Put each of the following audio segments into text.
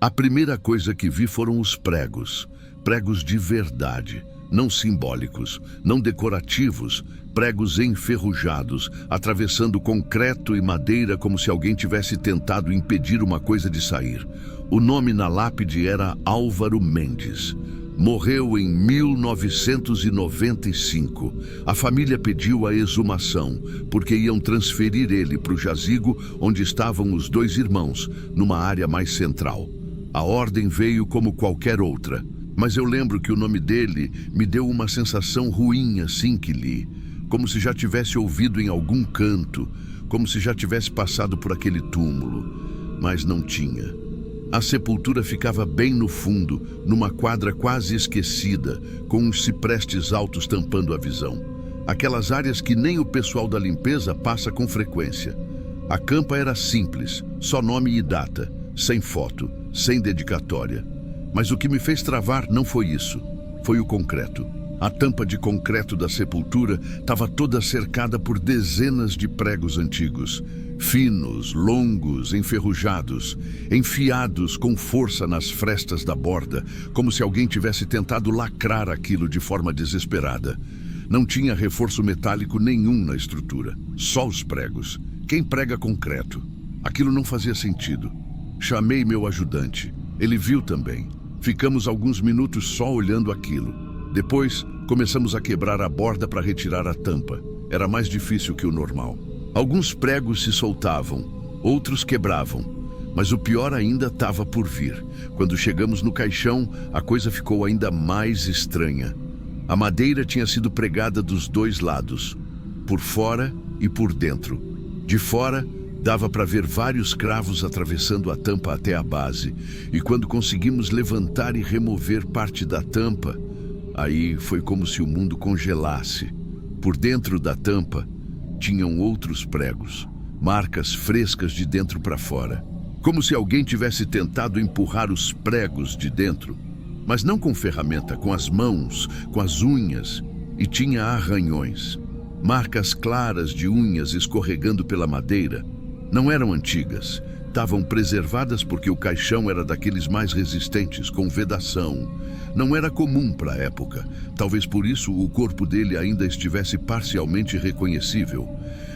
A primeira coisa que vi foram os pregos. Pregos de verdade, não simbólicos, não decorativos, pregos enferrujados, atravessando concreto e madeira como se alguém tivesse tentado impedir uma coisa de sair. O nome na lápide era Álvaro Mendes. Morreu em 1995. A família pediu a exumação, porque iam transferir ele para o jazigo onde estavam os dois irmãos, numa área mais central. A ordem veio como qualquer outra, mas eu lembro que o nome dele me deu uma sensação ruim assim que li, como se já tivesse ouvido em algum canto, como se já tivesse passado por aquele túmulo, mas não tinha. A sepultura ficava bem no fundo, numa quadra quase esquecida, com uns ciprestes altos tampando a visão. Aquelas áreas que nem o pessoal da limpeza passa com frequência. A campa era simples, só nome e data, sem foto, sem dedicatória. Mas o que me fez travar não foi isso, foi o concreto. A tampa de concreto da sepultura estava toda cercada por dezenas de pregos antigos, finos, longos, enferrujados, enfiados com força nas frestas da borda, como se alguém tivesse tentado lacrar aquilo de forma desesperada. Não tinha reforço metálico nenhum na estrutura, só os pregos. Quem prega concreto? Aquilo não fazia sentido. Chamei meu ajudante. Ele viu também. Ficamos alguns minutos só olhando aquilo. Depois, começamos a quebrar a borda para retirar a tampa. Era mais difícil que o normal. Alguns pregos se soltavam, outros quebravam. Mas o pior ainda estava por vir. Quando chegamos no caixão, a coisa ficou ainda mais estranha. A madeira tinha sido pregada dos dois lados, por fora e por dentro. De fora, dava para ver vários cravos atravessando a tampa até a base. E quando conseguimos levantar e remover parte da tampa, aí foi como se o mundo congelasse. Por dentro da tampa, tinham outros pregos, marcas frescas de dentro para fora. Como se alguém tivesse tentado empurrar os pregos de dentro, mas não com ferramenta, com as mãos, com as unhas, e tinha arranhões. Marcas claras de unhas escorregando pela madeira. Não eram antigas, estavam preservadas porque o caixão era daqueles mais resistentes, com vedação. Não era comum para a época, talvez por isso o corpo dele ainda estivesse parcialmente reconhecível.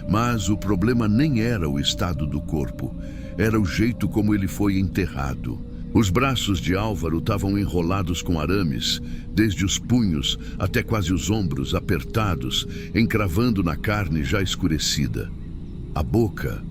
Mas o problema nem era o estado do corpo, era o jeito como ele foi enterrado. Os braços de Álvaro estavam enrolados com arames, desde os punhos até quase os ombros apertados, encravando na carne já escurecida. A boca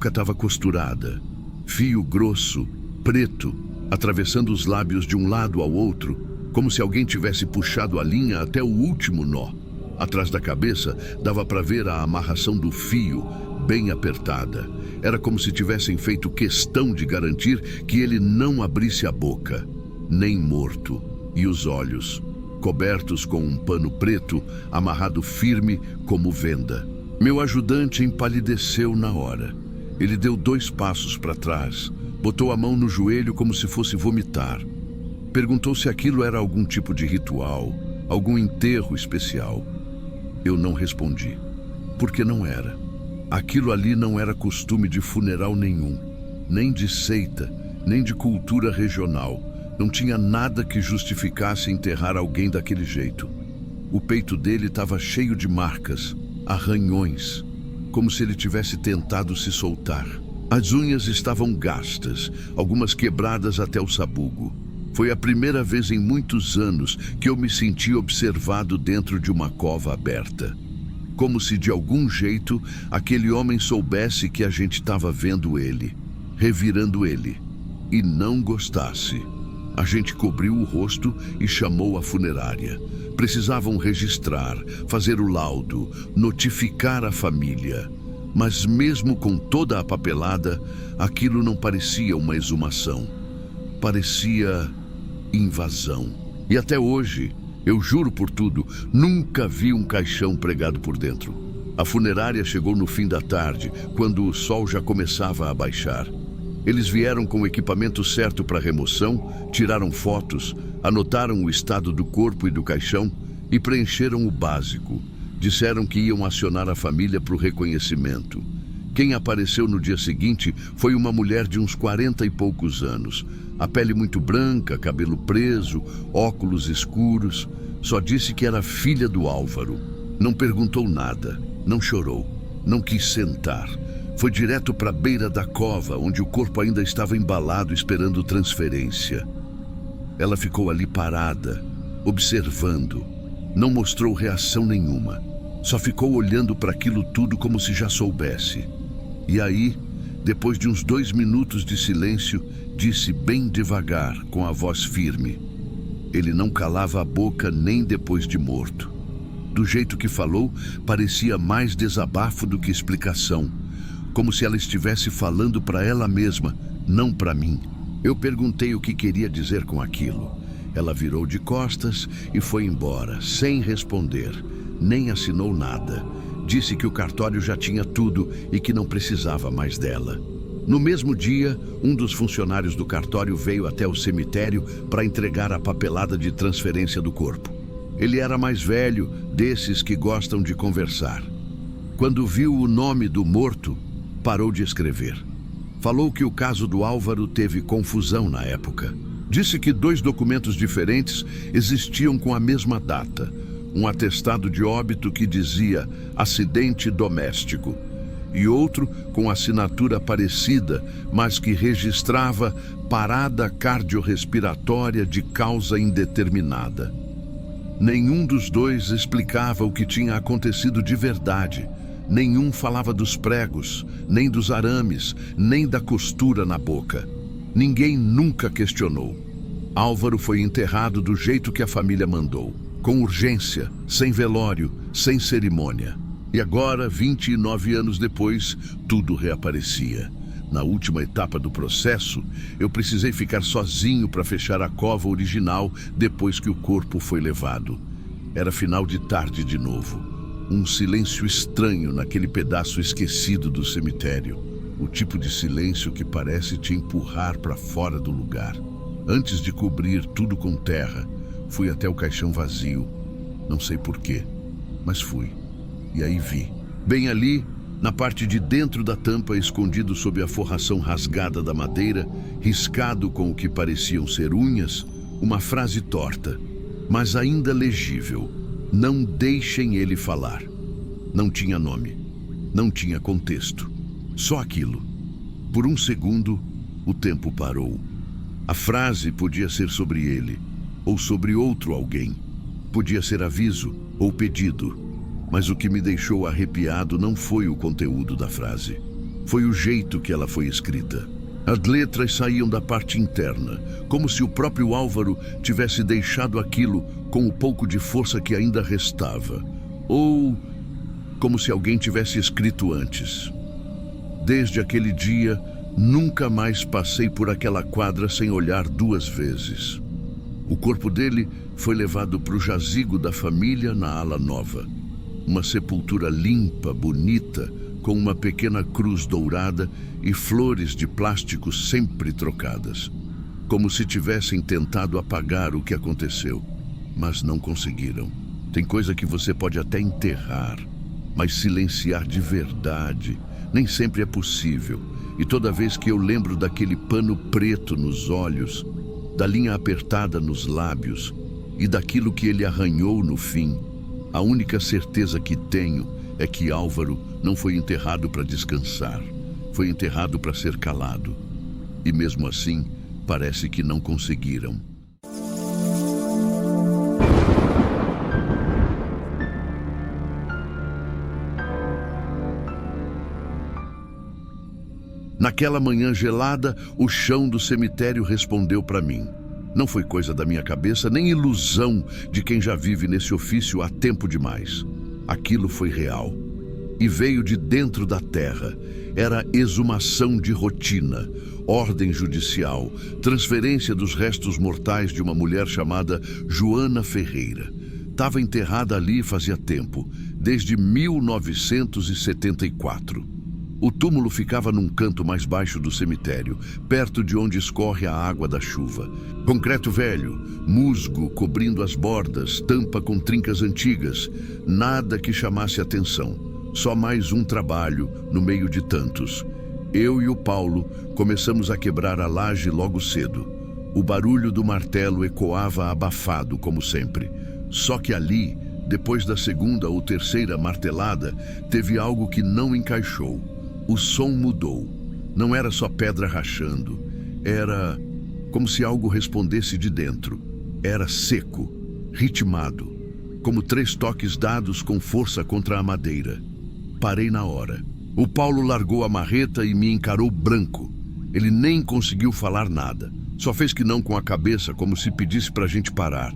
estava costurada, fio grosso, preto, atravessando os lábios de um lado ao outro, como se alguém tivesse puxado a linha até o último nó. Atrás da cabeça, dava para ver a amarração do fio, bem apertada. Era como se tivessem feito questão de garantir que ele não abrisse a boca, nem morto, e os olhos, cobertos com um pano preto, amarrado firme como venda. Meu ajudante empalideceu na hora. Ele deu 2 passos para trás, botou a mão no joelho como se fosse vomitar. Perguntou se aquilo era algum tipo de ritual, algum enterro especial. Eu não respondi, porque não era. Aquilo ali não era costume de funeral nenhum, nem de seita, nem de cultura regional. Não tinha nada que justificasse enterrar alguém daquele jeito. O peito dele estava cheio de marcas, arranhões, como se ele tivesse tentado se soltar. As unhas estavam gastas, algumas quebradas até o sabugo. Foi a primeira vez em muitos anos que eu me senti observado dentro de uma cova aberta. Como se de algum jeito aquele homem soubesse que a gente estava vendo ele, revirando ele, e não gostasse. A gente cobriu o rosto e chamou a funerária. Precisavam registrar, fazer o laudo, notificar a família. Mas mesmo com toda a papelada, aquilo não parecia uma exumação. Parecia invasão. E até hoje, eu juro por tudo, nunca vi um caixão pregado por dentro. A funerária chegou no fim da tarde, quando o sol já começava a baixar. Eles vieram com o equipamento certo para remoção, tiraram fotos, anotaram o estado do corpo e do caixão e preencheram o básico. Disseram que iam acionar a família para o reconhecimento. Quem apareceu no dia seguinte foi uma mulher de uns 40 e poucos anos. A pele muito branca, cabelo preso, óculos escuros. Só disse que era filha do Álvaro. Não perguntou nada, não chorou, não quis sentar. Foi direto para a beira da cova, onde o corpo ainda estava embalado esperando transferência. Ela ficou ali parada, observando. Não mostrou reação nenhuma. Só ficou olhando para aquilo tudo como se já soubesse. E aí, depois de uns 2 minutos de silêncio, disse bem devagar, com a voz firme. Ele não calava a boca nem depois de morto. Do jeito que falou, parecia mais desabafo do que explicação. Como se ela estivesse falando para ela mesma, não para mim. Eu perguntei o que queria dizer com aquilo. Ela virou de costas e foi embora, sem responder. Nem assinou nada. Disse que o cartório já tinha tudo e que não precisava mais dela. No mesmo dia, um dos funcionários do cartório veio até o cemitério para entregar a papelada de transferência do corpo. Ele era mais velho, desses que gostam de conversar. Quando viu o nome do morto, parou de escrever. Falou que o caso do Álvaro teve confusão na época. Disse que 2 documentos diferentes existiam com a mesma data. Um atestado de óbito que dizia acidente doméstico e outro com assinatura parecida, mas que registrava parada cardiorrespiratória de causa indeterminada. Nenhum dos 2 explicava o que tinha acontecido de verdade. Nenhum falava dos pregos, nem dos arames, nem da costura na boca. Ninguém nunca questionou. Álvaro foi enterrado do jeito que a família mandou. Com urgência, sem velório, sem cerimônia. E agora, 29 anos depois, tudo reaparecia. Na última etapa do processo, eu precisei ficar sozinho para fechar a cova original depois que o corpo foi levado. Era final de tarde de novo. Um silêncio estranho naquele pedaço esquecido do cemitério. O tipo de silêncio que parece te empurrar para fora do lugar. Antes de cobrir tudo com terra, fui até o caixão vazio. Não sei porquê, mas fui. E aí vi. Bem ali, na parte de dentro da tampa, escondido sob a forração rasgada da madeira, riscado com o que pareciam ser unhas, uma frase torta, mas ainda legível. Não deixem ele falar. Não tinha nome. Não tinha contexto. Só aquilo. Por um segundo, o tempo parou. A frase podia ser sobre ele, ou sobre outro alguém. Podia ser aviso ou pedido. Mas o que me deixou arrepiado não foi o conteúdo da frase. Foi o jeito que ela foi escrita. As letras saíam da parte interna, como se o próprio Álvaro tivesse deixado aquilo com o pouco de força que ainda restava. Ou como se alguém tivesse escrito antes. Desde aquele dia, nunca mais passei por aquela quadra sem olhar 2 vezes. O corpo dele foi levado para o jazigo da família na ala nova. Uma sepultura limpa, bonita, com uma pequena cruz dourada e flores de plástico sempre trocadas. Como se tivessem tentado apagar o que aconteceu, mas não conseguiram. Tem coisa que você pode até enterrar, mas silenciar de verdade nem sempre é possível. E toda vez que eu lembro daquele pano preto nos olhos, da linha apertada nos lábios e daquilo que ele arranhou no fim, a única certeza que tenho é que Álvaro não foi enterrado para descansar. Foi enterrado para ser calado. E mesmo assim, parece que não conseguiram. Naquela manhã gelada, o chão do cemitério respondeu para mim. Não foi coisa da minha cabeça, nem ilusão de quem já vive nesse ofício há tempo demais. Aquilo foi real. E veio de dentro da terra. Era exumação de rotina, ordem judicial, transferência dos restos mortais de uma mulher chamada Joana Ferreira. Estava enterrada ali fazia tempo, desde 1974. O túmulo ficava num canto mais baixo do cemitério, perto de onde escorre a água da chuva. Concreto velho, musgo cobrindo as bordas, tampa com trincas antigas, nada que chamasse atenção. Só mais um trabalho no meio de tantos. Eu e o Paulo começamos a quebrar a laje logo cedo. O barulho do martelo ecoava abafado, como sempre. Só que ali, depois da segunda ou terceira martelada, teve algo que não encaixou. O som mudou. Não era só pedra rachando. Era como se algo respondesse de dentro. Era seco, ritmado, como 3 toques dados com força contra a madeira. Parei na hora. O Paulo largou a marreta e me encarou branco. Ele nem conseguiu falar nada. Só fez que não com a cabeça, como se pedisse para a gente parar.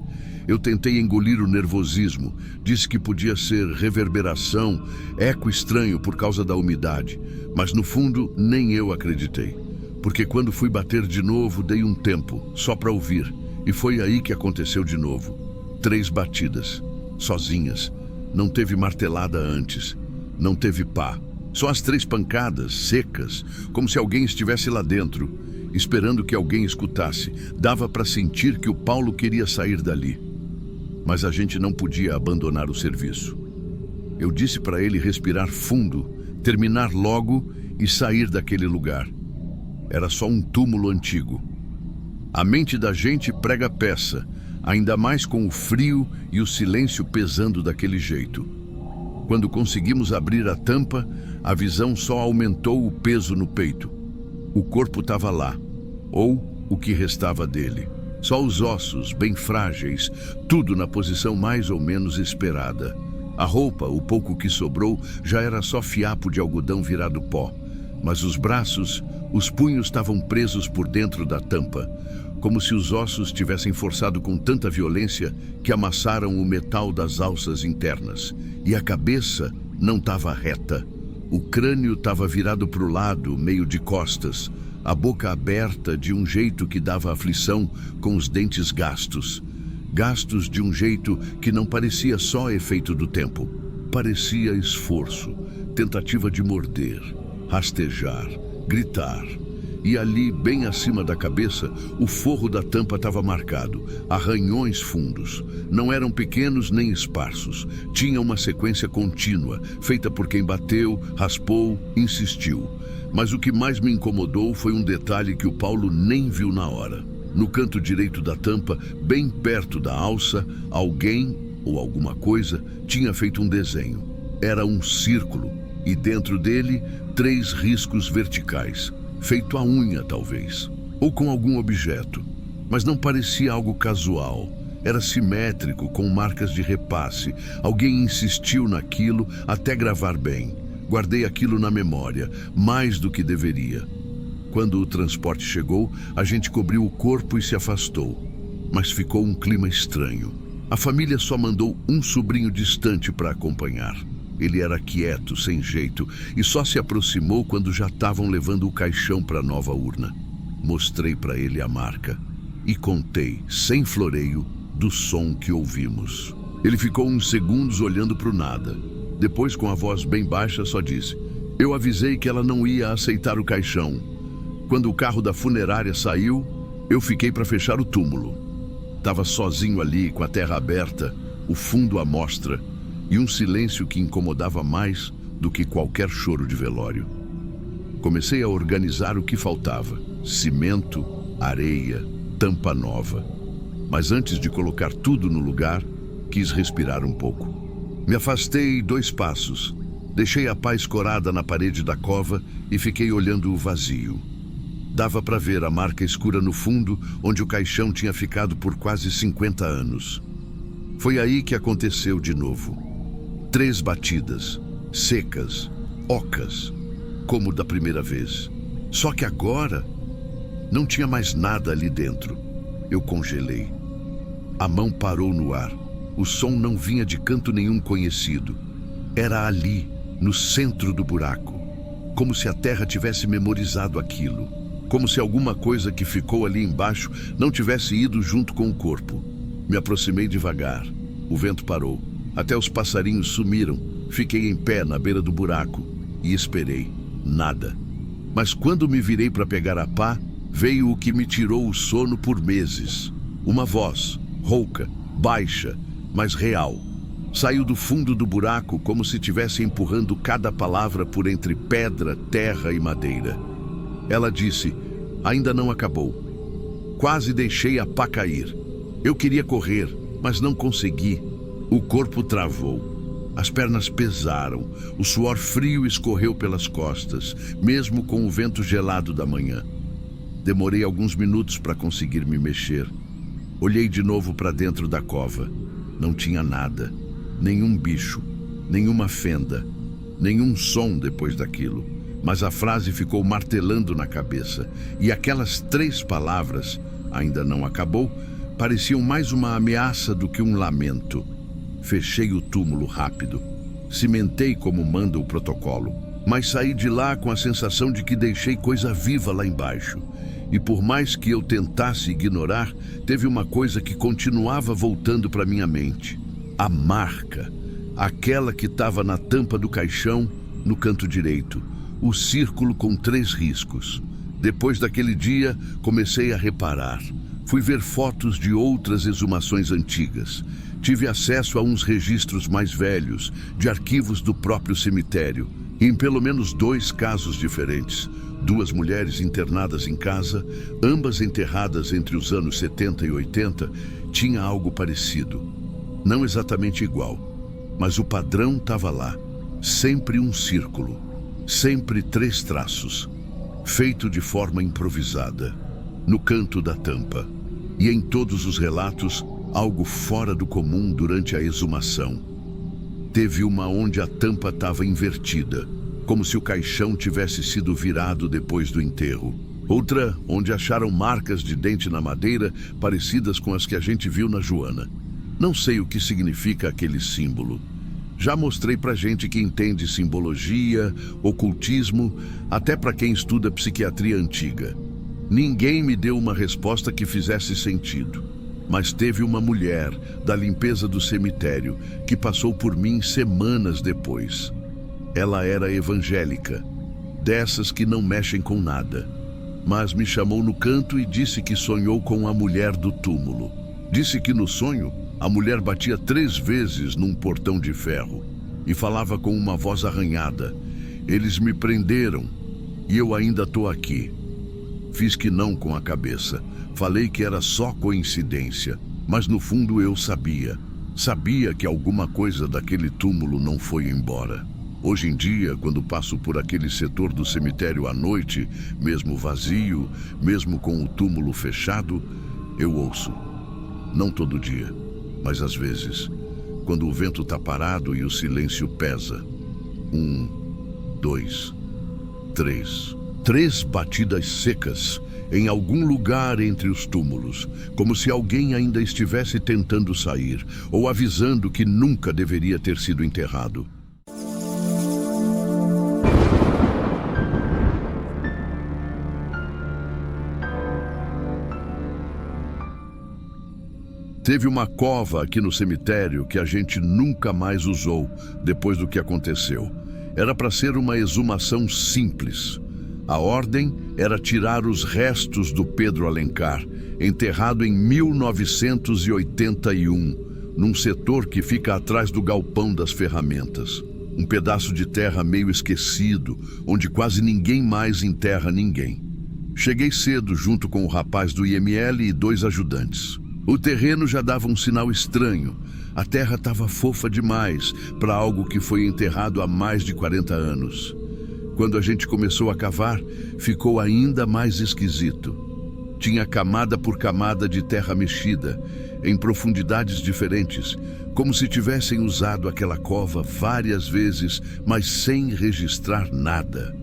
Eu tentei engolir o nervosismo. Disse que podia ser reverberação, eco estranho por causa da umidade. Mas no fundo, nem eu acreditei. Porque quando fui bater de novo, dei um tempo, só para ouvir. E foi aí que aconteceu de novo. 3 batidas, sozinhas. Não teve martelada antes. Não teve pá. Só as 3 pancadas, secas, como se alguém estivesse lá dentro, esperando que alguém escutasse. Dava para sentir que o Paulo queria sair dali. Mas a gente não podia abandonar o serviço. Eu disse para ele respirar fundo, terminar logo e sair daquele lugar. Era só um túmulo antigo. A mente da gente prega peça, ainda mais com o frio e o silêncio pesando daquele jeito. Quando conseguimos abrir a tampa, a visão só aumentou o peso no peito. O corpo estava lá, ou o que restava dele. Só os ossos, bem frágeis, tudo na posição mais ou menos esperada. A roupa, o pouco que sobrou, já era só fiapo de algodão virado pó. Mas os braços, os punhos estavam presos por dentro da tampa, como se os ossos tivessem forçado com tanta violência que amassaram o metal das alças internas. E a cabeça não estava reta. O crânio estava virado para o lado, meio de costas, a boca aberta de um jeito que dava aflição, com os dentes gastos. Gastos de um jeito que não parecia só efeito do tempo. Parecia esforço, tentativa de morder, rastejar, gritar. E ali, bem acima da cabeça, o forro da tampa estava marcado, arranhões fundos. Não eram pequenos nem esparsos. Tinha uma sequência contínua, feita por quem bateu, raspou, insistiu. Mas o que mais me incomodou foi um detalhe que o Paulo nem viu na hora. No canto direito da tampa, bem perto da alça, alguém, ou alguma coisa, tinha feito um desenho. Era um círculo, e dentro dele, 3 riscos verticais. Feito à unha, talvez, ou com algum objeto, mas não parecia algo casual. Era simétrico, com marcas de repasse. Alguém insistiu naquilo até gravar bem. Guardei aquilo na memória, mais do que deveria. Quando o transporte chegou, a gente cobriu o corpo e se afastou. Mas ficou um clima estranho. A família só mandou um sobrinho distante para acompanhar. Ele era quieto, sem jeito, e só se aproximou quando já estavam levando o caixão para a nova urna. Mostrei para ele a marca e contei, sem floreio, do som que ouvimos. Ele ficou uns segundos olhando para o nada. Depois, com a voz bem baixa, só disse: "Eu avisei que ela não ia aceitar o caixão. Quando o carro da funerária saiu, eu fiquei para fechar o túmulo. Estava sozinho ali, com a terra aberta, o fundo à mostra, e um silêncio que incomodava mais do que qualquer choro de velório. Comecei a organizar o que faltava: cimento, areia, tampa nova. Mas antes de colocar tudo no lugar, quis respirar um pouco. Me afastei 2 passos, deixei a pá escorada na parede da cova e fiquei olhando o vazio. Dava para ver a marca escura no fundo, onde o caixão tinha ficado por quase 50 anos. Foi aí que aconteceu de novo. 3 batidas, secas, ocas, como da primeira vez. Só que agora não tinha mais nada ali dentro. Eu congelei. A mão parou no ar. O som não vinha de canto nenhum conhecido. Era ali, no centro do buraco. Como se a terra tivesse memorizado aquilo. Como se alguma coisa que ficou ali embaixo não tivesse ido junto com o corpo. Me aproximei devagar. O vento parou. Até os passarinhos sumiram. Fiquei em pé na beira do buraco e esperei. Nada. Mas quando me virei para pegar a pá, veio o que me tirou o sono por meses. Uma voz, rouca, baixa, mas real. Saiu do fundo do buraco como se estivesse empurrando cada palavra por entre pedra, terra e madeira. Ela disse: ainda não acabou. Quase deixei a pá cair. Eu queria correr, mas não consegui. O corpo travou. As pernas pesaram. O suor frio escorreu pelas costas, mesmo com o vento gelado da manhã. Demorei alguns minutos para conseguir me mexer. Olhei de novo para dentro da cova. Não tinha nada. Nenhum bicho, nenhuma fenda, nenhum som depois daquilo. Mas a frase ficou martelando na cabeça. E aquelas 3 palavras, ainda não acabou, pareciam mais uma ameaça do que um lamento. Fechei o túmulo rápido. Cimentei como manda o protocolo. Mas saí de lá com a sensação de que deixei coisa viva lá embaixo. E por mais que eu tentasse ignorar, teve uma coisa que continuava voltando para minha mente. A marca, aquela que estava na tampa do caixão, no canto direito, o círculo com 3 riscos. Depois daquele dia, comecei a reparar. Fui ver fotos de outras exumações antigas. Tive acesso a uns registros mais velhos, de arquivos do próprio cemitério. E em pelo menos 2 casos diferentes. 2 mulheres internadas em casa, ambas enterradas entre os anos 70 e 80, tinha algo parecido. Não exatamente igual, mas o padrão estava lá. Sempre um círculo, sempre 3 traços, feito de forma improvisada, no canto da tampa. E em todos os relatos, algo fora do comum durante a exumação. Teve uma onde a tampa estava invertida, como se o caixão tivesse sido virado depois do enterro. Outra onde acharam marcas de dente na madeira parecidas com as que a gente viu na Joana. Não sei o que significa aquele símbolo. Já mostrei pra gente que entende simbologia, ocultismo, até para quem estuda psiquiatria antiga. Ninguém me deu uma resposta que fizesse sentido. Mas teve uma mulher da limpeza do cemitério que passou por mim semanas depois. Ela era evangélica, dessas que não mexem com nada. Mas me chamou no canto e disse que sonhou com a mulher do túmulo. Disse que no sonho, a mulher batia 3 vezes num portão de ferro e falava com uma voz arranhada. Eles me prenderam e eu ainda estou aqui. Fiz que não com a cabeça. Falei que era só coincidência, mas no fundo eu sabia. Sabia que alguma coisa daquele túmulo não foi embora. Hoje em dia, quando passo por aquele setor do cemitério à noite, mesmo vazio, mesmo com o túmulo fechado, eu ouço. Não todo dia, mas às vezes, quando o vento está parado e o silêncio pesa. 1, 2, 3. 3 batidas secas em algum lugar entre os túmulos, como se alguém ainda estivesse tentando sair ou avisando que nunca deveria ter sido enterrado. Teve uma cova aqui no cemitério que a gente nunca mais usou depois do que aconteceu. Era para ser uma exumação simples. A ordem era tirar os restos do Pedro Alencar, enterrado em 1981, num setor que fica atrás do galpão das ferramentas. Um pedaço de terra meio esquecido, onde quase ninguém mais enterra ninguém. Cheguei cedo junto com o rapaz do IML e 2 ajudantes. O terreno já dava um sinal estranho. A terra estava fofa demais para algo que foi enterrado há mais de 40 anos. Quando a gente começou a cavar, ficou ainda mais esquisito. Tinha camada por camada de terra mexida, em profundidades diferentes, como se tivessem usado aquela cova várias vezes, mas sem registrar nada.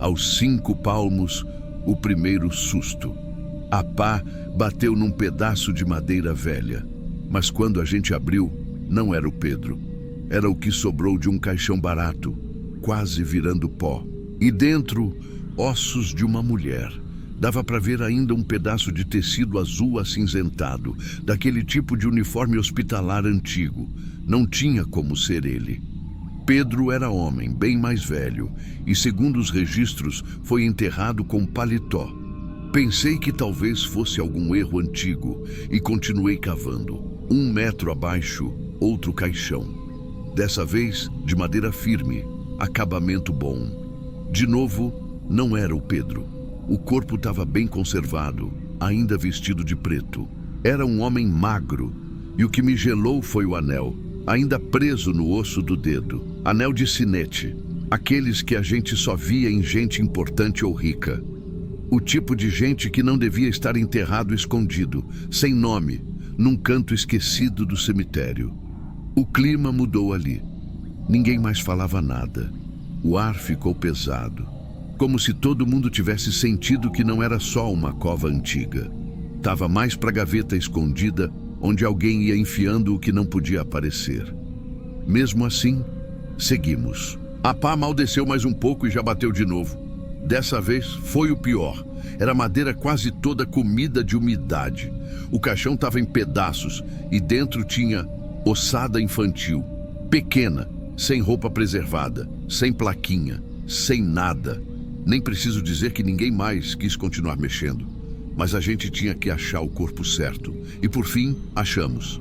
Aos 5 palmos, o primeiro susto. A pá bateu num pedaço de madeira velha, mas quando a gente abriu, não era o Pedro. Era o que sobrou de um caixão barato, quase virando pó. E dentro, ossos de uma mulher. Dava para ver ainda um pedaço de tecido azul acinzentado, daquele tipo de uniforme hospitalar antigo. Não tinha como ser ele. Pedro era homem, bem mais velho, e segundo os registros, foi enterrado com paletó. Pensei que talvez fosse algum erro antigo e continuei cavando. 1 metro abaixo, outro caixão. Dessa vez, de madeira firme, acabamento bom. De novo, não era o Pedro. O corpo estava bem conservado, ainda vestido de preto. Era um homem magro, e o que me gelou foi o anel, ainda preso no osso do dedo. Anel de sinete, aqueles que a gente só via em gente importante ou rica. O tipo de gente que não devia estar enterrado escondido, sem nome, num canto esquecido do cemitério. O clima mudou ali. Ninguém mais falava nada. O ar ficou pesado, como se todo mundo tivesse sentido que não era só uma cova antiga. Tava mais para a gaveta escondida, onde alguém ia enfiando o que não podia aparecer. Mesmo assim, seguimos. A pá mal desceu mais um pouco e já bateu de novo. Dessa vez foi o pior. Era madeira quase toda comida de umidade. O caixão estava em pedaços e dentro tinha ossada infantil, pequena, sem roupa preservada, sem plaquinha, sem nada. Nem preciso dizer que ninguém mais quis continuar mexendo. Mas a gente tinha que achar o corpo certo. E por fim, achamos.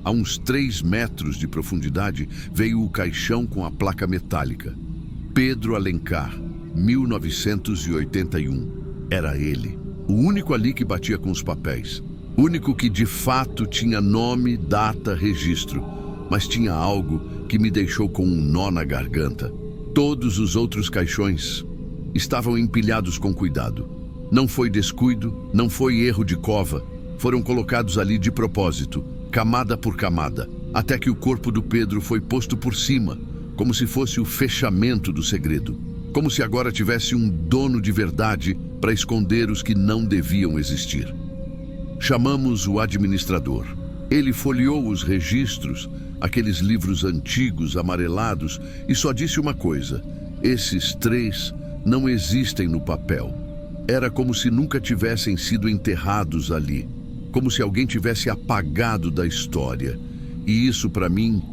A uns 3 metros de profundidade veio o caixão com a placa metálica. Pedro Alencar, 1981. Era ele. O único ali que batia com os papéis. O único que de fato tinha nome, data, registro. Mas tinha algo que me deixou com um nó na garganta. Todos os outros caixões estavam empilhados com cuidado. Não foi descuido, não foi erro de cova. Foram colocados ali de propósito, camada por camada, até que o corpo do Pedro foi posto por cima, como se fosse o fechamento do segredo. Como se agora tivesse um dono de verdade para esconder os que não deviam existir. Chamamos o administrador. Ele folheou os registros, aqueles livros antigos, amarelados, e só disse uma coisa: esses 3 não existem no papel. Era como se nunca tivessem sido enterrados ali, como se alguém tivesse apagado da história. E isso, para mim,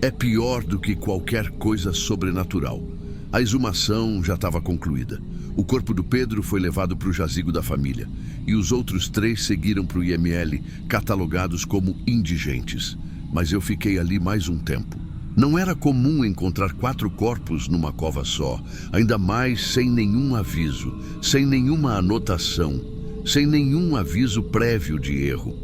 é pior do que qualquer coisa sobrenatural. A exumação já estava concluída. O corpo do Pedro foi levado para o jazigo da família, e os outros 3 seguiram para o IML, catalogados como indigentes. Mas eu fiquei ali mais um tempo. Não era comum encontrar 4 corpos numa cova só, ainda mais sem nenhum aviso, sem nenhuma anotação, sem nenhum aviso prévio de erro.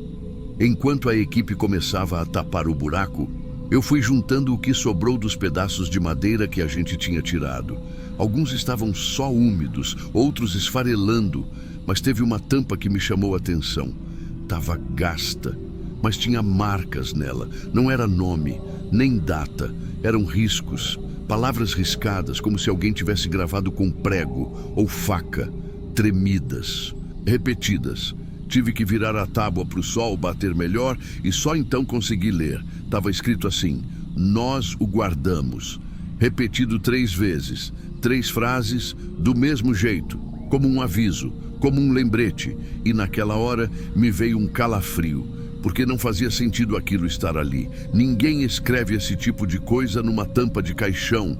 Enquanto a equipe começava a tapar o buraco, eu fui juntando o que sobrou dos pedaços de madeira que a gente tinha tirado. Alguns estavam só úmidos, outros esfarelando, mas teve uma tampa que me chamou a atenção. Estava gasta, mas tinha marcas nela. Não era nome, nem data. Eram riscos, palavras riscadas, como se alguém tivesse gravado com prego ou faca, tremidas, repetidas. Tive que virar a tábua para o sol bater melhor e só então consegui ler. Estava escrito assim: nós o guardamos. Repetido 3 vezes, 3 frases do mesmo jeito, como um aviso, como um lembrete. E naquela hora me veio um calafrio, porque não fazia sentido aquilo estar ali. Ninguém escreve esse tipo de coisa numa tampa de caixão,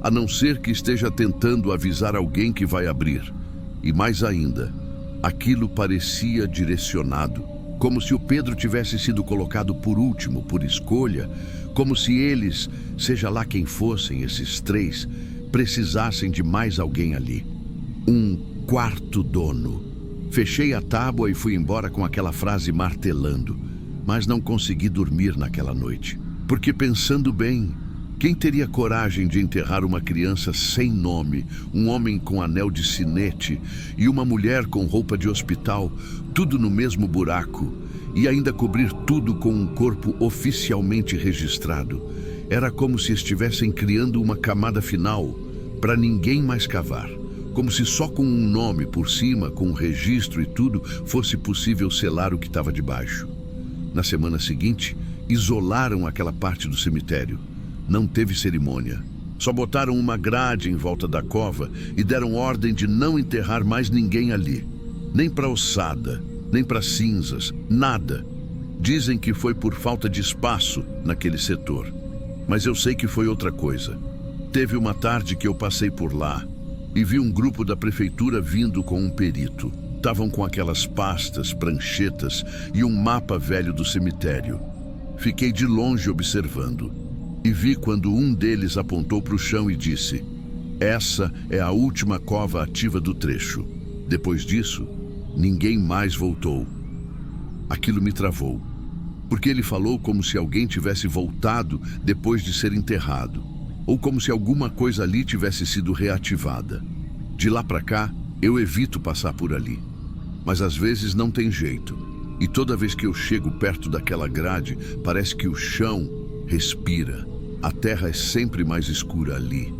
a não ser que esteja tentando avisar alguém que vai abrir. E mais ainda, aquilo parecia direcionado, como se o Pedro tivesse sido colocado por último, por escolha, como se eles, seja lá quem fossem esses 3, precisassem de mais alguém ali. Um 4º dono. Fechei a tábua e fui embora com aquela frase martelando, mas não consegui dormir naquela noite, porque pensando bem, quem teria coragem de enterrar uma criança sem nome, um homem com anel de sinete e uma mulher com roupa de hospital, tudo no mesmo buraco, e ainda cobrir tudo com um corpo oficialmente registrado? Era como se estivessem criando uma camada final para ninguém mais cavar, como se só com um nome por cima, com um registro e tudo, fosse possível selar o que estava debaixo. Na semana seguinte, isolaram aquela parte do cemitério. Não teve cerimônia. Só botaram uma grade em volta da cova e deram ordem de não enterrar mais ninguém ali. Nem para ossada, nem para cinzas, nada. Dizem que foi por falta de espaço naquele setor. Mas eu sei que foi outra coisa. Teve uma tarde que eu passei por lá e vi um grupo da prefeitura vindo com um perito. Estavam com aquelas pastas, pranchetas e um mapa velho do cemitério. Fiquei de longe observando. e vi quando um deles apontou para o chão e disse: "Essa é a última cova ativa do trecho." Depois disso, ninguém mais voltou. Aquilo me travou, porque ele falou como se alguém tivesse voltado depois de ser enterrado, ou como se alguma coisa ali tivesse sido reativada. De lá para cá, eu evito passar por ali. Mas às vezes não tem jeito. E toda vez que eu chego perto daquela grade, parece que o chão respira. A terra é sempre mais escura ali,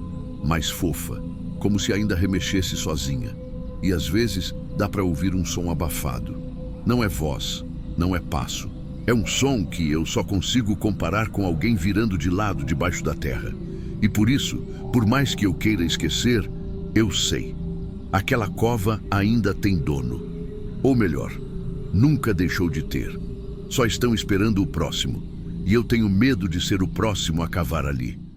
mais fofa, como se ainda remexesse sozinha. E às vezes dá para ouvir um som abafado. Não é voz, não é passo. É um som que eu só consigo comparar com alguém virando de lado debaixo da terra. E por isso, por mais que eu queira esquecer, eu sei. Aquela cova ainda tem dono. Ou melhor, nunca deixou de ter. Só estão esperando o próximo. E eu tenho medo de ser o próximo a cavar ali.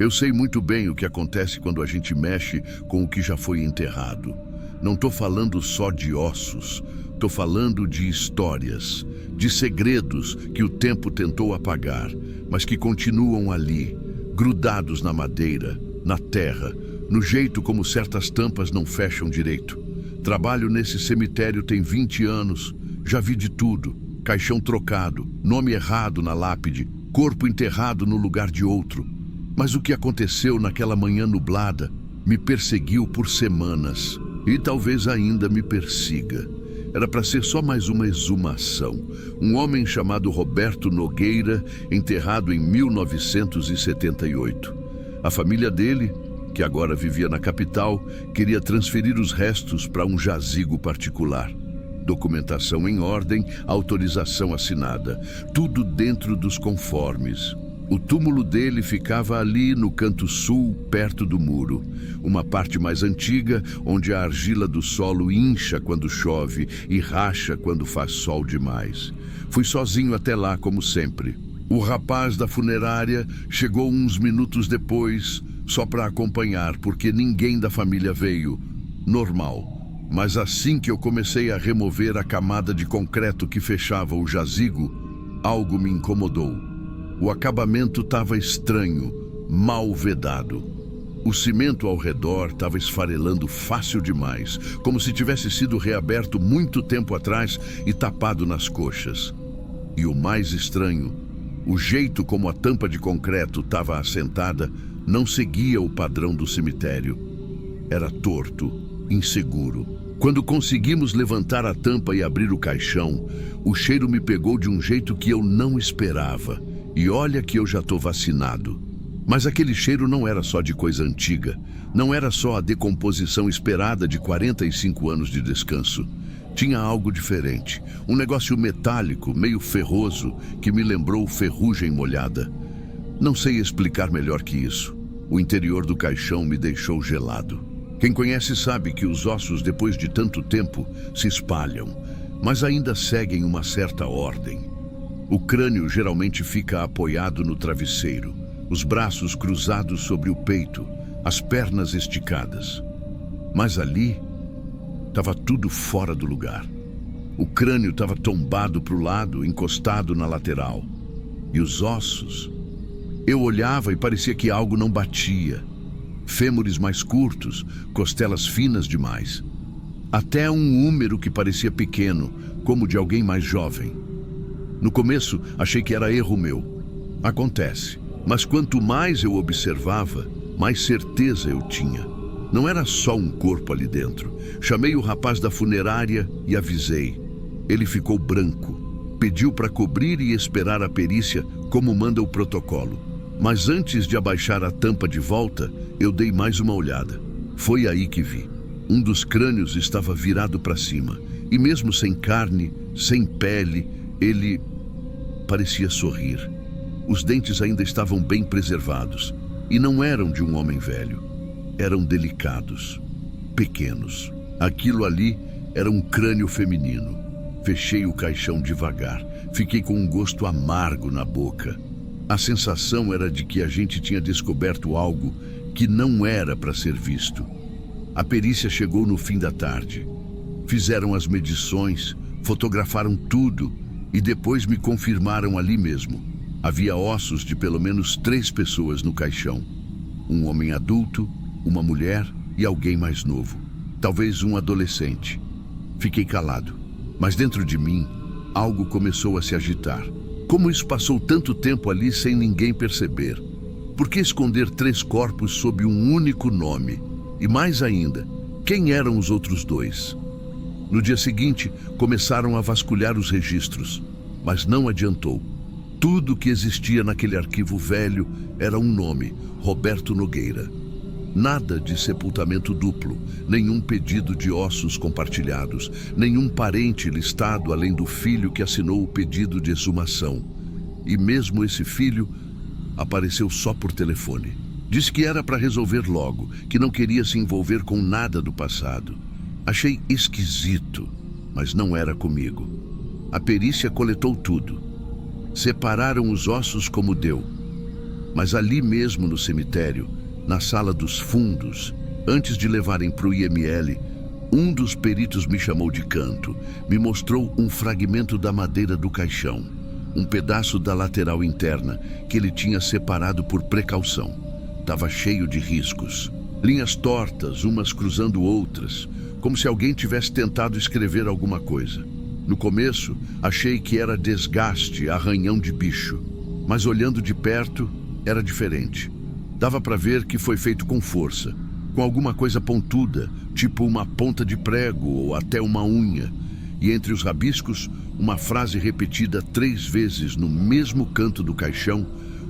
Eu sei muito bem o que acontece quando a gente mexe com o que já foi enterrado. Não estou falando só de ossos, estou falando de histórias, de segredos que o tempo tentou apagar, mas que continuam ali, grudados na madeira, na terra, no jeito como certas tampas não fecham direito. Trabalho nesse cemitério tem 20 anos, já vi de tudo: caixão trocado, nome errado na lápide, corpo enterrado no lugar de outro. Mas o que aconteceu naquela manhã nublada me perseguiu por semanas e talvez ainda me persiga. Era para ser só mais uma exumação. Um homem chamado Roberto Nogueira, enterrado em 1978. A família dele, que agora vivia na capital, queria transferir os restos para um jazigo particular. Documentação em ordem, autorização assinada, tudo dentro dos conformes. O túmulo dele ficava ali no canto sul, perto do muro. Uma parte mais antiga, onde a argila do solo incha quando chove e racha quando faz sol demais. Fui sozinho até lá, como sempre. O rapaz da funerária chegou uns minutos depois, só para acompanhar, porque ninguém da família veio. Normal. Mas assim que eu comecei a remover a camada de concreto que fechava o jazigo, algo me incomodou. O acabamento estava estranho, mal vedado. O cimento ao redor estava esfarelando fácil demais, como se tivesse sido reaberto muito tempo atrás e tapado nas coxas. E o mais estranho, o jeito como a tampa de concreto estava assentada não seguia o padrão do cemitério. Era torto, inseguro. Quando conseguimos levantar a tampa e abrir o caixão, o cheiro me pegou de um jeito que eu não esperava. E olha que eu já estou vacinado. Mas aquele cheiro não era só de coisa antiga. Não era só a decomposição esperada de 45 anos de descanso. Tinha algo diferente. Um negócio metálico, meio ferroso, que me lembrou ferrugem molhada. Não sei explicar melhor que isso. O interior do caixão me deixou gelado. Quem conhece sabe que os ossos, depois de tanto tempo, se espalham, mas ainda seguem uma certa ordem. O crânio geralmente fica apoiado no travesseiro, os braços cruzados sobre o peito, as pernas esticadas. Mas ali estava tudo fora do lugar. O crânio estava tombado para o lado, encostado na lateral. E os ossos? Eu olhava e parecia que algo não batia. Fêmures mais curtos, costelas finas demais. Até um húmero que parecia pequeno, como de alguém mais jovem. No começo, achei que era erro meu. Acontece. Mas quanto mais eu observava, mais certeza eu tinha. Não era só um corpo ali dentro. Chamei o rapaz da funerária e avisei. Ele ficou branco. Pediu para cobrir e esperar a perícia, como manda o protocolo. Mas antes de abaixar a tampa de volta, eu dei mais uma olhada. Foi aí que vi. Um dos crânios estava virado para cima. E mesmo sem carne, sem pele, ele parecia sorrir. Os dentes ainda estavam bem preservados. E não eram de um homem velho. Eram delicados, pequenos. Aquilo ali era um crânio feminino. Fechei o caixão devagar. Fiquei com um gosto amargo na boca. A sensação era de que a gente tinha descoberto algo que não era para ser visto. A perícia chegou no fim da tarde. Fizeram as medições, fotografaram tudo e depois me confirmaram ali mesmo. Havia ossos de pelo menos 3 pessoas no caixão. Um homem adulto, uma mulher e alguém mais novo. Talvez um adolescente. Fiquei calado, mas dentro de mim, algo começou a se agitar. Como isso passou tanto tempo ali sem ninguém perceber? Por que esconder 3 corpos sob um único nome? E mais ainda, quem eram os outros 2? No dia seguinte, começaram a vasculhar os registros, mas não adiantou. Tudo que existia naquele arquivo velho era um nome, Roberto Nogueira. Nada de sepultamento duplo, nenhum pedido de ossos compartilhados, nenhum parente listado além do filho que assinou o pedido de exumação. E mesmo esse filho apareceu só por telefone. Disse que era para resolver logo, que não queria se envolver com nada do passado. Achei esquisito, mas não era comigo. A perícia coletou tudo. Separaram os ossos como deu. Mas ali mesmo no cemitério, na sala dos fundos, antes de levarem para o IML, um dos peritos me chamou de canto, me mostrou um fragmento da madeira do caixão, um pedaço da lateral interna que ele tinha separado por precaução. Estava cheio de riscos, linhas tortas, umas cruzando outras, como se alguém tivesse tentado escrever alguma coisa. No começo, achei que era desgaste, arranhão de bicho, mas olhando de perto, era diferente. Dava para ver que foi feito com força, com alguma coisa pontuda, tipo uma ponta de prego ou até uma unha. E entre os rabiscos, uma frase repetida 3 vezes no mesmo canto do caixão,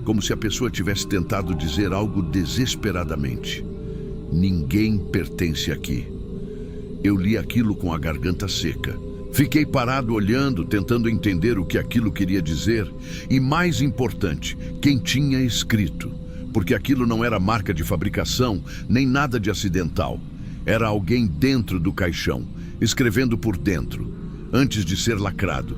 como se a pessoa tivesse tentado dizer algo desesperadamente. Ninguém pertence aqui. Eu li aquilo com a garganta seca. Fiquei parado olhando, tentando entender o que aquilo queria dizer e, mais importante, quem tinha escrito. Porque aquilo não era marca de fabricação, nem nada de acidental. Era alguém dentro do caixão, escrevendo por dentro, antes de ser lacrado.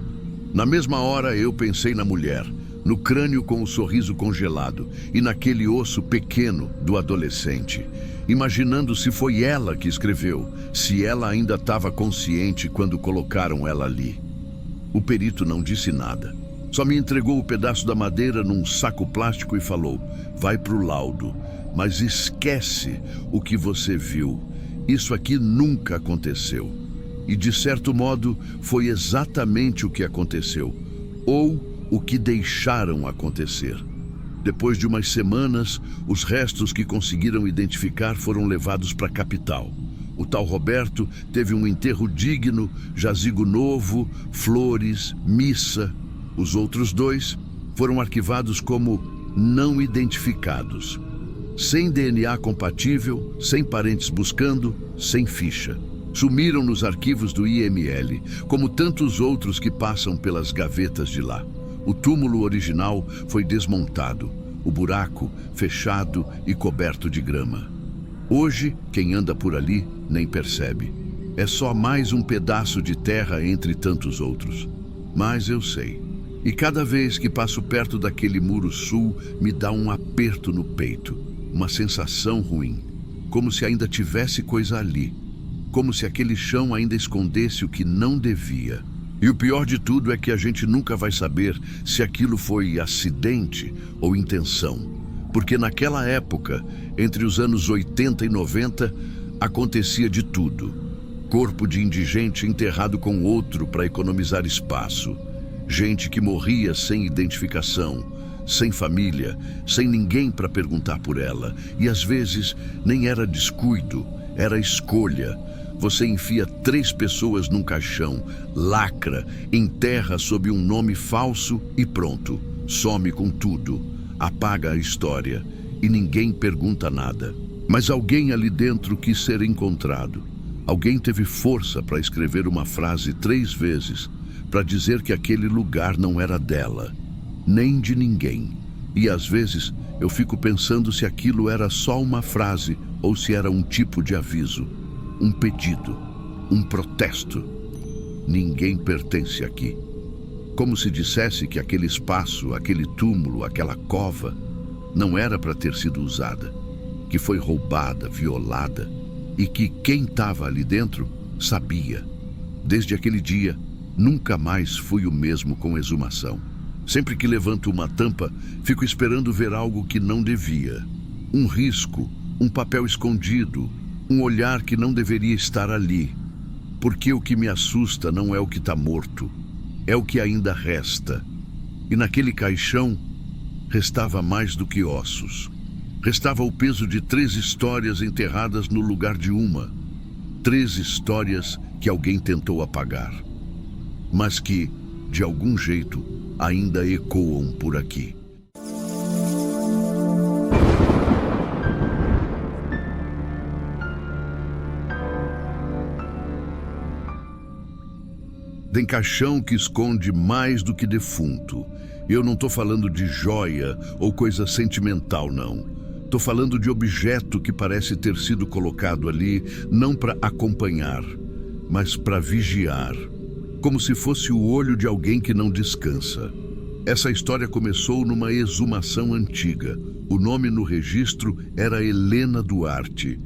Na mesma hora eu pensei na mulher, no crânio com o sorriso congelado e naquele osso pequeno do adolescente, imaginando se foi ela que escreveu, se ela ainda estava consciente quando colocaram ela ali. O perito não disse nada. Só me entregou o pedaço da madeira num saco plástico e falou: vai pro laudo, mas esquece o que você viu. Isso aqui nunca aconteceu. E de certo modo foi exatamente o que aconteceu, ou o que deixaram acontecer. Depois de umas semanas, os restos que conseguiram identificar foram levados para a capital. O tal Roberto teve um enterro digno, jazigo novo, flores, missa. Os outros 2 foram arquivados como não identificados. Sem DNA compatível, sem parentes buscando, sem ficha. Sumiram nos arquivos do IML, como tantos outros que passam pelas gavetas de lá. O túmulo original foi desmontado, o buraco fechado e coberto de grama. Hoje, quem anda por ali nem percebe. É só mais um pedaço de terra entre tantos outros. Mas eu sei. E cada vez que passo perto daquele muro sul, me dá um aperto no peito, uma sensação ruim, como se ainda tivesse coisa ali, como se aquele chão ainda escondesse o que não devia. E o pior de tudo é que a gente nunca vai saber se aquilo foi acidente ou intenção, porque naquela época, entre os anos 80 e 90, acontecia de tudo. Corpo de indigente enterrado com outro para economizar espaço. Gente que morria sem identificação, sem família, sem ninguém para perguntar por ela. E às vezes nem era descuido, era escolha. Você enfia 3 pessoas num caixão, lacra, enterra sob um nome falso e pronto. Some com tudo, apaga a história e ninguém pergunta nada. Mas alguém ali dentro quis ser encontrado. Alguém teve força para escrever uma frase 3 vezes, para dizer que aquele lugar não era dela, nem de ninguém. E às vezes eu fico pensando se aquilo era só uma frase ou se era um tipo de aviso, um pedido, um protesto. Ninguém pertence aqui. Como se dissesse que aquele espaço, aquele túmulo, aquela cova não era para ter sido usada, que foi roubada, violada e que quem estava ali dentro sabia. Desde aquele dia, nunca mais fui o mesmo com exumação. Sempre que levanto uma tampa, fico esperando ver algo que não devia. Um risco, um papel escondido, um olhar que não deveria estar ali. Porque o que me assusta não é o que está morto, é o que ainda resta. E naquele caixão, restava mais do que ossos. Restava o peso de 3 histórias enterradas no lugar de uma. 3 histórias que alguém tentou apagar, mas que, de algum jeito, ainda ecoam por aqui. Tem caixão que esconde mais do que defunto. Eu não estou falando de joia ou coisa sentimental, não. Estou falando de objeto que parece ter sido colocado ali não para acompanhar, mas para vigiar, como se fosse o olho de alguém que não descansa. Essa história começou numa exumação antiga. O nome no registro era Helena Duarte,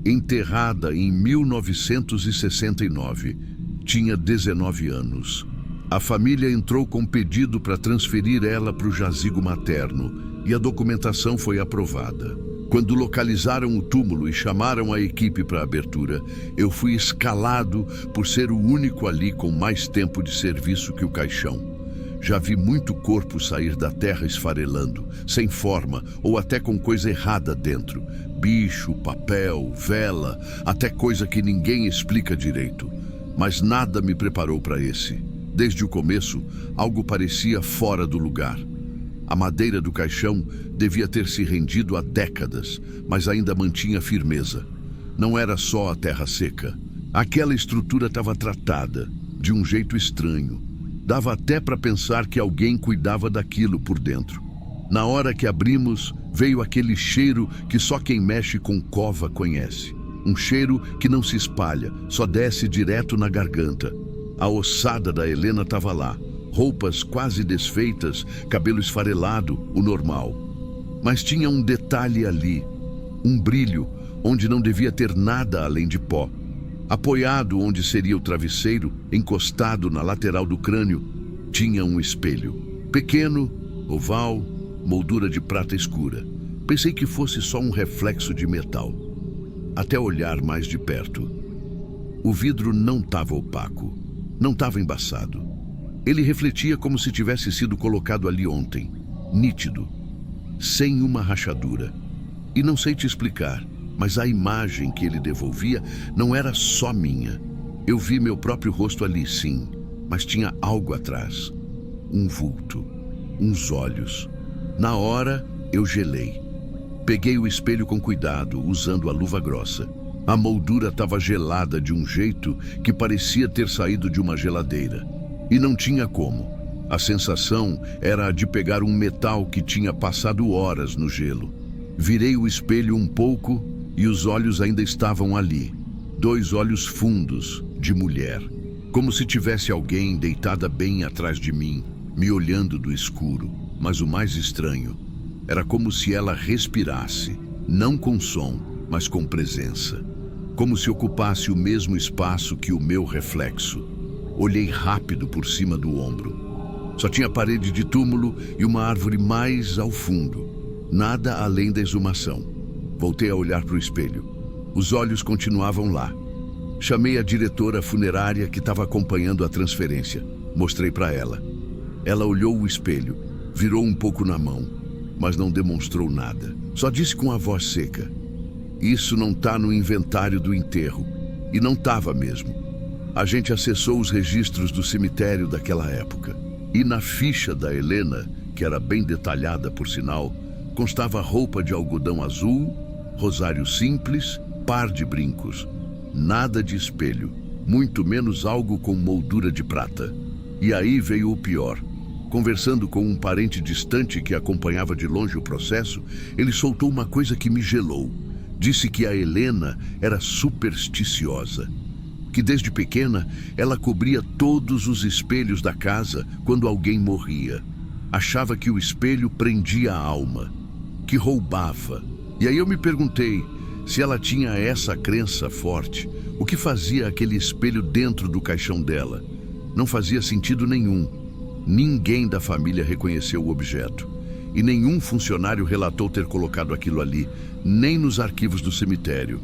enterrada em 1969. Tinha 19 anos. A família entrou com pedido para transferir ela para o jazigo materno e a documentação foi aprovada. Quando localizaram o túmulo e chamaram a equipe para a abertura, eu fui escalado por ser o único ali com mais tempo de serviço que o caixão. Já vi muito corpo sair da terra esfarelando, sem forma ou até com coisa errada dentro. Bicho, papel, vela, até coisa que ninguém explica direito. Mas nada me preparou para esse. Desde o começo, algo parecia fora do lugar. A madeira do caixão devia ter se rendido há décadas, mas ainda mantinha firmeza. Não era só a terra seca. Aquela estrutura estava tratada, de um jeito estranho. Dava até para pensar que alguém cuidava daquilo por dentro. Na hora que abrimos, veio aquele cheiro que só quem mexe com cova conhece. Um cheiro que não se espalha, só desce direto na garganta. A ossada da Helena estava lá. Roupas quase desfeitas, cabelo esfarelado, o normal. Mas tinha um detalhe ali, um brilho, onde não devia ter nada além de pó. Apoiado onde seria o travesseiro, encostado na lateral do crânio, tinha um espelho. Pequeno, oval, moldura de prata escura. Pensei que fosse só um reflexo de metal. Até olhar mais de perto. O vidro não estava opaco, não estava embaçado. Ele refletia como se tivesse sido colocado ali ontem, nítido, sem uma rachadura. E não sei te explicar, mas a imagem que ele devolvia não era só minha. Eu vi meu próprio rosto ali, sim, mas tinha algo atrás. Um vulto, uns olhos. Na hora, eu gelei. Peguei o espelho com cuidado, usando a luva grossa. A moldura estava gelada de um jeito que parecia ter saído de uma geladeira. E não tinha como. A sensação era a de pegar um metal que tinha passado horas no gelo. Virei o espelho um pouco e os olhos ainda estavam ali. 2 olhos fundos, de mulher. Como se tivesse alguém deitada bem atrás de mim, me olhando do escuro. Mas o mais estranho, era como se ela respirasse, não com som, mas com presença. Como se ocupasse o mesmo espaço que o meu reflexo. Olhei rápido por cima do ombro. Só tinha parede de túmulo e uma árvore mais ao fundo. Nada além da exumação. Voltei a olhar para o espelho. Os olhos continuavam lá. Chamei a diretora funerária que estava acompanhando a transferência. Mostrei para ela. Ela olhou o espelho, virou um pouco na mão, mas não demonstrou nada. Só disse com a voz seca: "Isso não está no inventário do enterro." E não estava mesmo. A gente acessou os registros do cemitério daquela época. E na ficha da Helena, que era bem detalhada por sinal, constava roupa de algodão azul, rosário simples, par de brincos. Nada de espelho, muito menos algo com moldura de prata. E aí veio o pior. Conversando com um parente distante que acompanhava de longe o processo, ele soltou uma coisa que me gelou. Disse que a Helena era supersticiosa. Que desde pequena ela cobria todos os espelhos da casa quando alguém morria. Achava que o espelho prendia a alma, que roubava. E aí eu me perguntei, Se ela tinha essa crença forte, o que fazia aquele espelho dentro do caixão dela? Não fazia sentido nenhum. Ninguém da família reconheceu o objeto. E nenhum funcionário relatou ter colocado aquilo ali, nem nos arquivos do cemitério.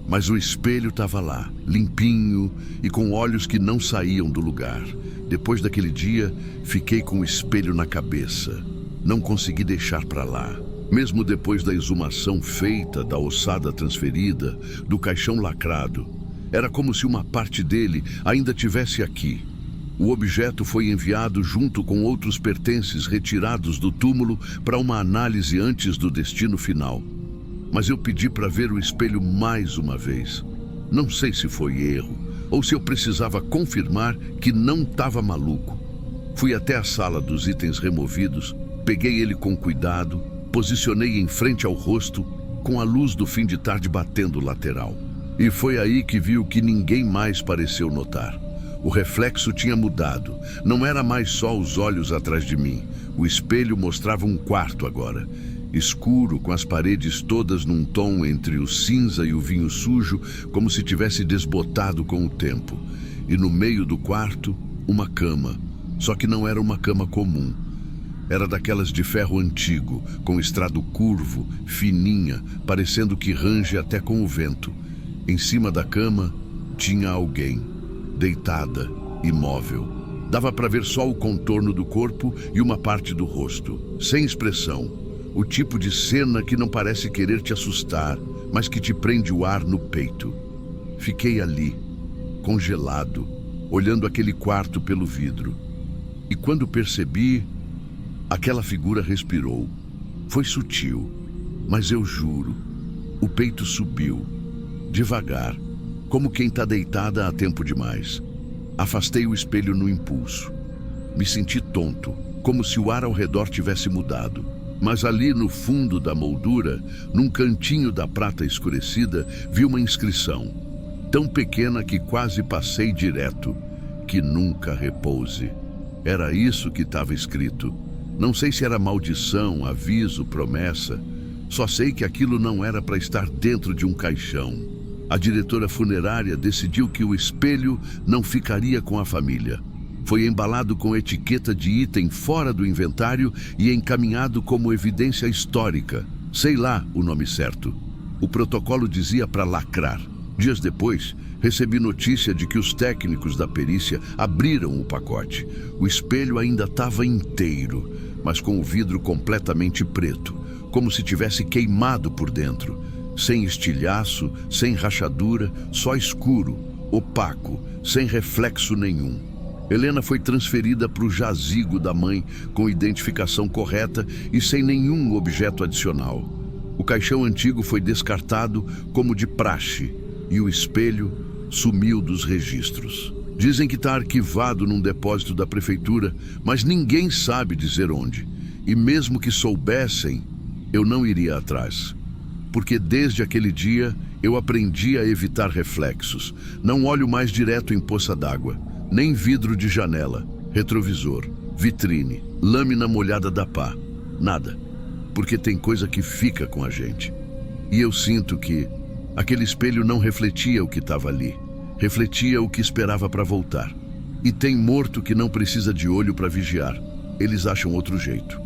Mas o espelho estava lá, limpinho e com olhos que não saíam do lugar. Depois daquele dia, fiquei com o espelho na cabeça. Não consegui deixar para lá. Mesmo depois da exumação feita, da ossada transferida, do caixão lacrado, era como se uma parte dele ainda tivesse aqui. O objeto foi enviado junto com outros pertences retirados do túmulo para uma análise antes do destino final. Mas eu pedi para ver o espelho mais uma vez. Não sei se foi erro ou se eu precisava confirmar que não estava maluco. Fui até a sala dos itens removidos, peguei ele com cuidado, posicionei em frente ao rosto, com a luz do fim de tarde batendo o lateral. E foi aí que vi o que ninguém mais pareceu notar. O reflexo tinha mudado. Não era mais só os olhos atrás de mim. O espelho mostrava um quarto agora. Escuro, com as paredes todas num tom entre o cinza e o vinho sujo, como se tivesse desbotado com o tempo. E no meio do quarto, uma cama. Só que não era uma cama comum. Era daquelas de ferro antigo, com estrado curvo, fininha, parecendo que range até com o vento. Em cima da cama, tinha alguém, deitada, imóvel. Dava para ver só o contorno do corpo e uma parte do rosto, sem expressão. O tipo de cena que não parece querer te assustar, mas que te prende o ar no peito. Fiquei ali, congelado, olhando aquele quarto pelo vidro. E quando percebi, aquela figura respirou. Foi sutil, mas eu juro, o peito subiu, devagar, como quem está deitada há tempo demais. Afastei o espelho no impulso. Me senti tonto, como se o ar ao redor tivesse mudado. Mas ali no fundo da moldura, num cantinho da prata escurecida, vi uma inscrição, tão pequena que quase passei direto: que nunca repouse. Era isso que estava escrito. Não sei se era maldição, aviso, promessa. Só sei que aquilo não era para estar dentro de um caixão. A diretora funerária decidiu que o espelho não ficaria com a família. Foi embalado com etiqueta de item fora do inventário e encaminhado como evidência histórica. Sei lá o nome certo. O protocolo dizia para lacrar. Dias depois, recebi notícia de que os técnicos da perícia abriram o pacote. O espelho ainda estava inteiro, mas com o vidro completamente preto, como se tivesse queimado por dentro. Sem estilhaço, sem rachadura, só escuro, opaco, sem reflexo nenhum. Helena foi transferida para o jazigo da mãe com identificação correta e sem nenhum objeto adicional. O caixão antigo foi descartado como de praxe e o espelho sumiu dos registros. Dizem que está arquivado num depósito da prefeitura, mas ninguém sabe dizer onde. E mesmo que soubessem, eu não iria atrás. Porque desde aquele dia eu aprendi a evitar reflexos. Não olho mais direto em poça d'água, nem vidro de janela, retrovisor, vitrine, lâmina molhada da pá. Nada. Porque tem coisa que fica com a gente. E eu sinto que aquele espelho não refletia o que estava ali. Refletia o que esperava para voltar. E tem morto que não precisa de olho para vigiar. Eles acham outro jeito.